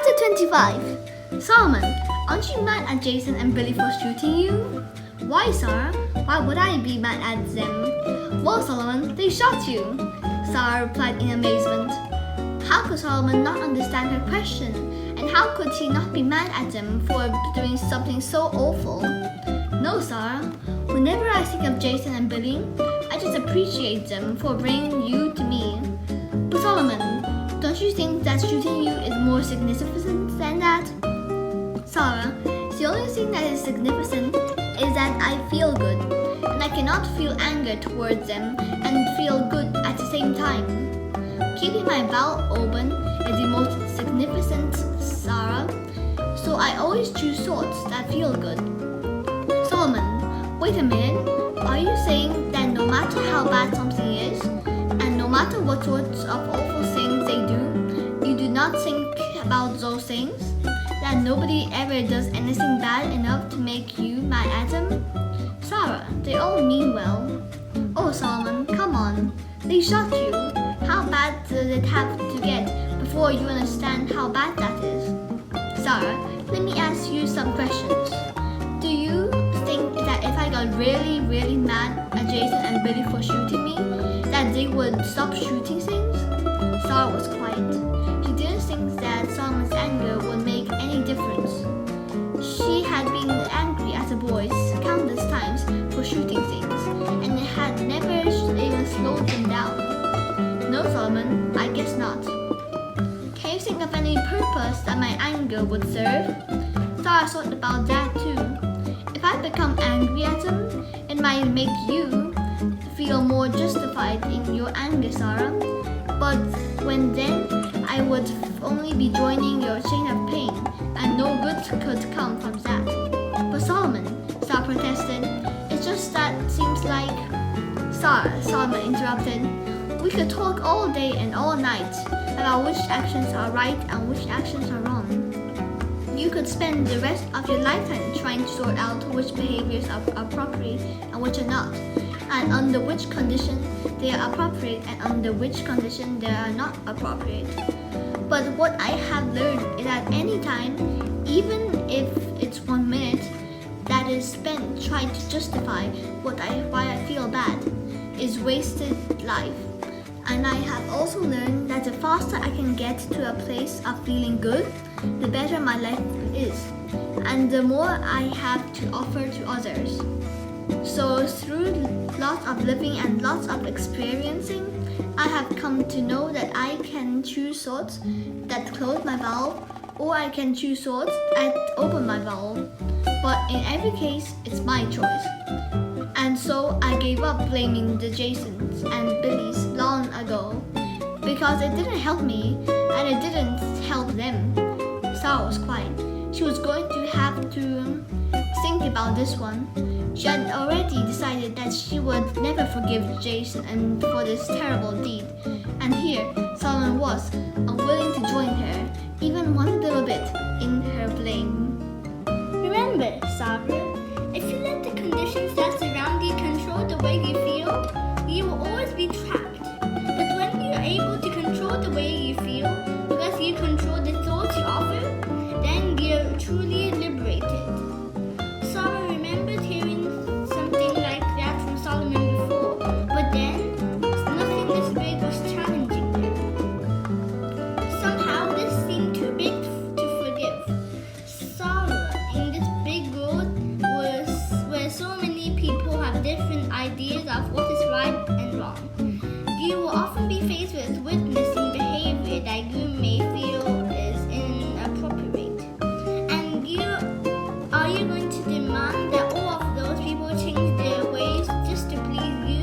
Chapter 25. Solomon, aren't you mad at Jason and Billy for shooting you? Why, Sara? Why would I be mad at them? Well, Solomon, they shot you, Sara replied in amazement. How could Solomon not understand her question? And how could he not be mad at them for doing something so awful? No, Sara. Whenever I think of Jason and Billy, I just appreciate them for bringing you to me. But Solomon, don't you think that shooting you is more significant than that? Sara, the only thing that is significant is that I feel good, and I cannot feel anger towards them and feel good at the same time. Keeping my bowel open is the most significant, Sara, so I always choose thoughts that feel good. Solomon, wait a minute. Are you saying that no matter how bad something is, and no matter what sorts of awful things they do, you do not think about those things? That nobody ever does anything bad enough to make you mad at them? Sara, they all mean well. Oh, Solomon, come on. They shot you. How bad does it have to get before you understand how bad that is? Sara, let me ask you some questions. Do you think that if I got really, really mad at Jason and Billy for shooting me, that they would stop shooting things? Sara was quiet. She didn't think that Solomon's anger would make any difference. She had been angry at the boys countless times for shooting things, and it had never even slowed them down. No, Solomon, I guess not. Can you think of any purpose that my anger would serve? Sara thought about that too. If I become angry at them, it might make you feel more justified in your anger, Sara. But then I would only be joining your chain of pain, and no good could come from that. But Solomon, Sara protested, it's just that seems like... Sara, Solomon interrupted, we could talk all day and all night about which actions are right and which actions are wrong. You could spend the rest of your lifetime trying to sort out which behaviors are appropriate and which are not, and under which condition they are appropriate and under which condition they are not appropriate. But what I have learned is that any time, even if it's 1 minute, that is spent trying to justify why I feel bad, is wasted life. And I have also learned that the faster I can get to a place of feeling good, the better my life is, and the more I have to offer to others. So through lots of living and lots of experiencing, I have come to know that I can choose thoughts that close my bowel, or I can choose thoughts that open my bowel. But in every case, it's my choice. And so I gave up blaming the Jasons and Billys long ago, because it didn't help me and it didn't help them. Sara was quiet. She was going to have to think about this one. She had already decided that she would never forgive Jason and for this terrible deed. And here, Solomon was, unwilling to join her, even one little bit, in her blame. Remember, Sara, if you let the conditions that surround you control the way you feel, you will always be trapped. But when you are able to control the way you feel, because you control the thoughts you offer, then you're truly liberated. Sara remembered hearing something like that from Solomon before, but then nothing this big was challenging her. Somehow this seemed too big to forgive. Sara, in this big world where so many people have different ideas of what is right and wrong, you will often be faced with witnessing behavior that you may feel is inappropriate. And are you going to demand that all of those people change their ways just to please you?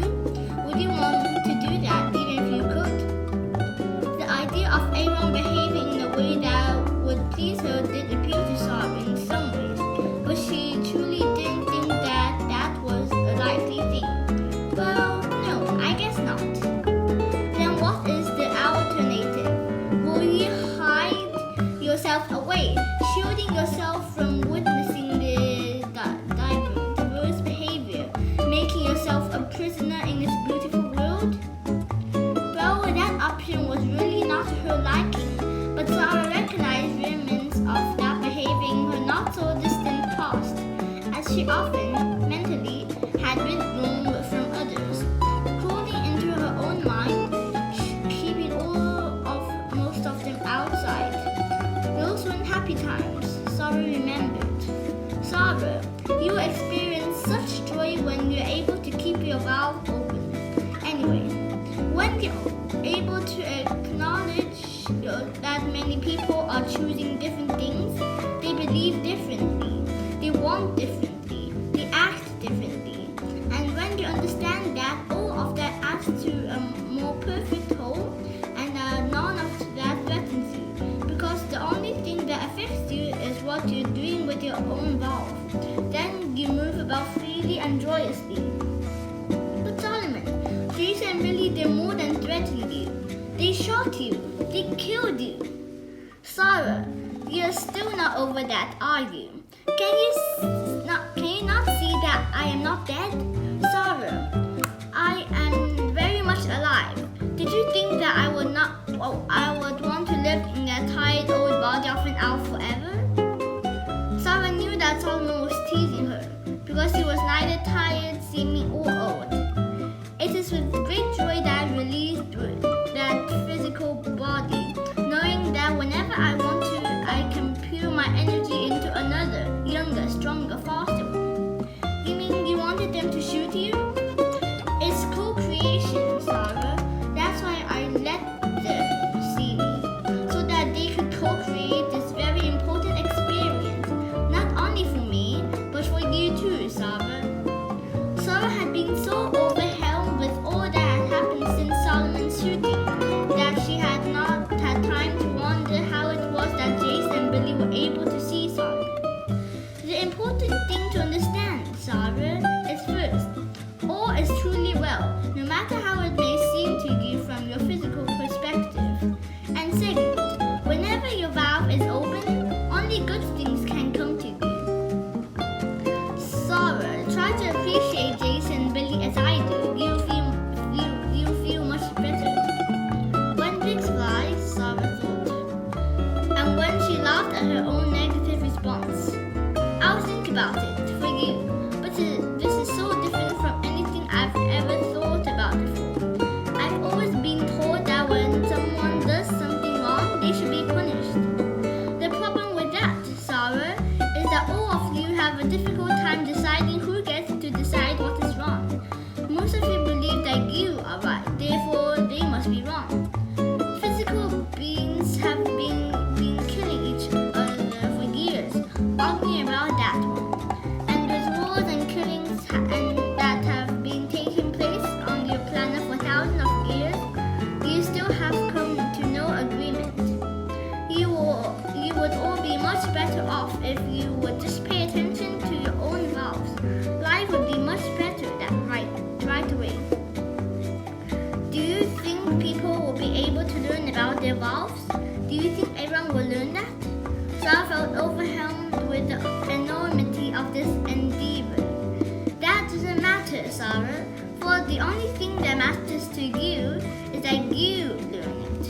Would you want to do that even if you could? The idea of everyone behaving in a way that would please her did appeal to Sara in some ways, but she truly didn't think that that was a likely thing. Well, no, I guess not. Then what is the alternative? Will you hide yourself away, shielding yourself from witnessing the diverse behavior, making yourself a prisoner in this beautiful world? Well, that option was really not to her liking, but Sara recognized women she often, mentally, had withdrawn from others, crawling into her own mind, keeping most of them outside. Those weren't happy times, Sara remembered. Sara, you experience such joy when you're able to keep your valve open. Anyway, when you're able to acknowledge that many people are choosing different things, they believe differently, they want differently, they act differently. And when you understand that all of that adds to a more perfect whole, and none of that threatens you, because the only thing that affects you is what you're doing with your own valve, then you move about freely and joyously. But Solomon, Jason and Billy, they're more than threatening you. They shot you. They killed you. Sara, you're still not over that, are you? Can you not see that I am not dead? Sara, I am very much alive. Did you think that I would want to live in a tired old body of an owl forever? Sara knew that Solomon was teasing her because he was neither tired, seeming, or old. It is with great joy that I released that physical body, knowing that whenever I want to, I can pour my energy into another, younger, stronger, faster one. You mean you wanted them to shoot you? It's co-creation, Sara. That's why I let them see me, so that they could co-create this very important experience, not only for me, but for you too, Sara. Sara had been so overwhelmed with all that had happened since Solomon's shooting that she had not had time to wonder how it was that Jason and Billy were able to see Solomon. The important thing to understand, Sara, is first, all is truly well, no matter how it may seem to you from your physical perspective. And second, whenever your valve is open, only good things can come to you. Sara, try to appreciate Jason and Billy as I do. You'll feel much better. When pigs fly, Sara thought, and when she laughed at her own negative response. I'll think about it for you, but this is so different from anything I've ever thought about before. I've always been told that when someone does something wrong, they should be punished. The problem with that, Sara, is that all of you have a difficult time deciding who gets to decide what is wrong. Most of you believe that you are right, therefore they must be wrong. Physical beings have been killing each other for years, arguing about that one. And with wars and killings that have been taking place on your planet for thousands of years, you still have come to no agreement. You would all be much better off if you would just pay attention to your own valves. Life would be much better right away. Do you think people will be able to learn about their valves? Do you think everyone will learn that? Sara felt overwhelmed with the enormity of this endeavor. That doesn't matter, Sara, for the only thing that matters to you is that you learn it.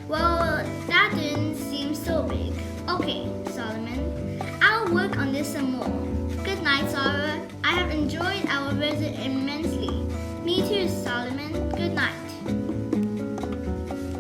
Well, that didn't seem so big. Okay, Solomon, I'll work on this some more. Good night, Sara. I have enjoyed our visit immensely. Me too, Solomon.